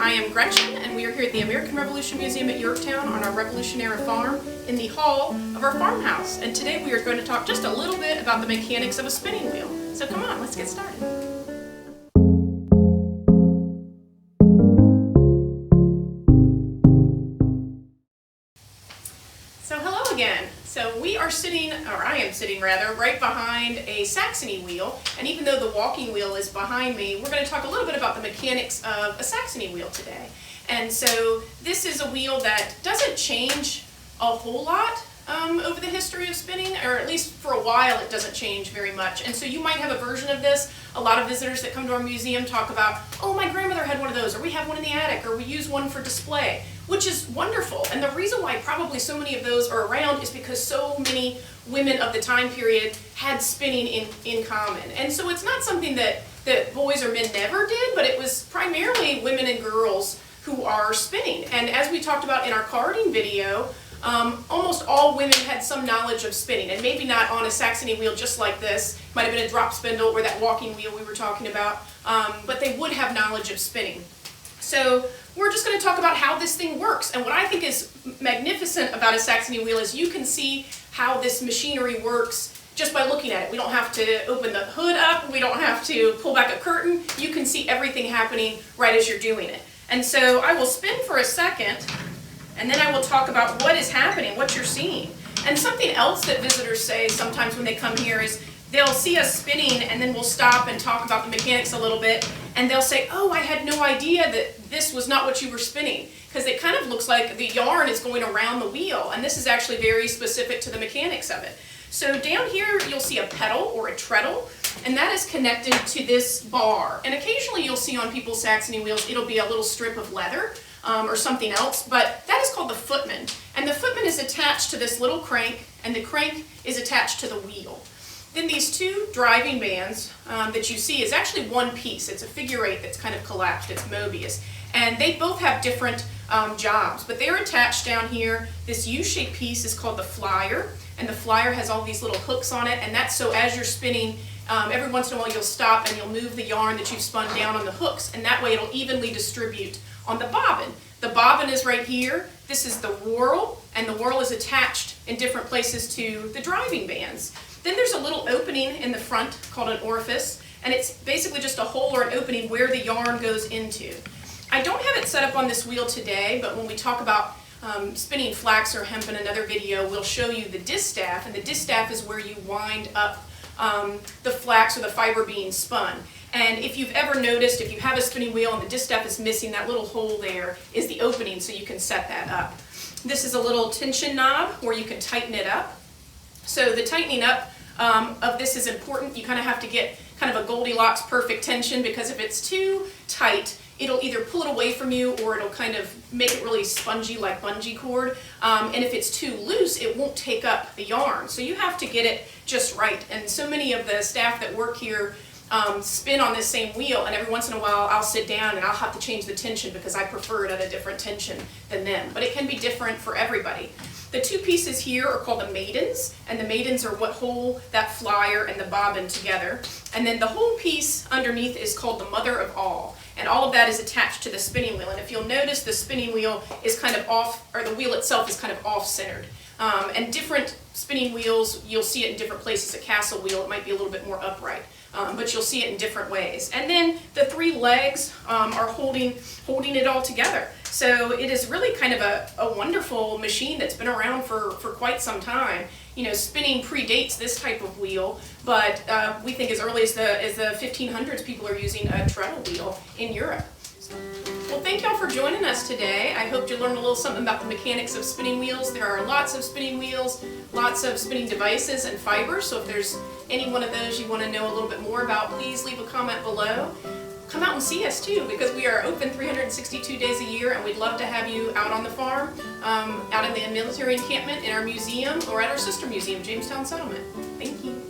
I am Gretchen, and we are here at the American Revolution Museum at Yorktown on our Revolutionary farm in the hall of our farmhouse. And today we are going to talk just a little bit about the mechanics of a spinning wheel. So come on, let's get started. So hello again. So we are sitting, or I am sitting rather, right behind a Saxony wheel, and even though the walking wheel is behind me, we're going to talk a little bit about the mechanics of a Saxony wheel today. And so this is a wheel that doesn't change a whole lot over the history of spinning, or at least for a while it doesn't change very much. And so you might have a version of this. A lot of visitors that come to our museum talk about, oh, my grandmother had one of those, or we have one in the attic, or we use one for display, which is wonderful. And the reason why probably so many of those are around is because so many women of the time period had spinning in common. And so it's not something that boys or men never did, but it was primarily women and girls who are spinning. And as we talked about in our carding video, almost all women had some knowledge of spinning, and maybe not on a Saxony wheel just like this. Might have been a drop spindle or that walking wheel we were talking about, but they would have knowledge of spinning. So we're just going to talk about how this thing works. And what I think is magnificent about a Saxony wheel is you can see how this machinery works just by looking at it. We don't have to open the hood up, we don't have to pull back a curtain. You can see everything happening right as you're doing it. And so I will spin for a second, and then I will talk about what is happening, what you're seeing. And something else that visitors say sometimes when they come here is they'll see us spinning, and then we'll stop and talk about the mechanics a little bit, and they'll say, oh, I had no idea that this was not what you were spinning, because it kind of looks like the yarn is going around the wheel, and this is actually very specific to the mechanics of it. So down here you'll see a pedal or a treadle, and that is connected to this bar. And occasionally you'll see on people's Saxony wheels it'll be a little strip of leather or something else, but that is called the footman. And the footman is attached to this little crank, and the crank is attached to the wheel. Then these two driving bands that you see is actually one piece. It's a figure eight that's kind of collapsed. It's Mobius. And they both have different jobs, but they're attached down here. This U-shaped piece is called the flyer, and the flyer has all these little hooks on it, and that's so as you're spinning, every once in a while you'll stop and you'll move the yarn that you've spun down on the hooks, and that way it'll evenly distribute on the bobbin. The bobbin is right here. This is the whorl, and the whorl is attached in different places to the driving bands. Then there's a little opening in the front called an orifice, and it's basically just a hole or an opening where the yarn goes into. I don't have it set up on this wheel today, but when we talk about spinning flax or hemp in another video, we'll show you the distaff, and the distaff is where you wind up the flax or the fiber being spun. And if you've ever noticed, if you have a spinning wheel and the distaff is missing, that little hole there is the opening, so you can set that up. This is a little tension knob where you can tighten it up. So the tightening up of this is important. You kind of have to get kind of a Goldilocks perfect tension, because if it's too tight, it'll either pull it away from you or it'll kind of make it really spongy like bungee cord. And if it's too loose, it won't take up the yarn. So you have to get it just right. And so many of the staff that work here spin on this same wheel, and every once in a while I'll sit down and I'll have to change the tension because I prefer it at a different tension than them. But it can be different for everybody. The two pieces here are called the maidens, and the maidens are what hold that flyer and the bobbin together. And then the whole piece underneath is called the mother of all. And all of that is attached to the spinning wheel. And if you'll notice, the spinning wheel is kind of off, or the wheel itself is kind of off-centered. And different spinning wheels, you'll see it in different places. A castle wheel, it might be a little bit more upright. But you'll see it in different ways. And then the three legs are holding it all together. So it is really kind of a wonderful machine that's been around for quite some time. You know, spinning predates this type of wheel, but we think as early as the 1500s people are using a treadle wheel in Europe. Well, thank y'all for joining us today. I hope you learned a little something about the mechanics of spinning wheels. There are lots of spinning wheels, lots of spinning devices and fibers, so if there's any one of those you want to know a little bit more about, please leave a comment below. Come out and see us too, because we are open 362 days a year, and we'd love to have you out on the farm, out in the military encampment, in our museum, or at our sister museum, Jamestown Settlement. Thank you.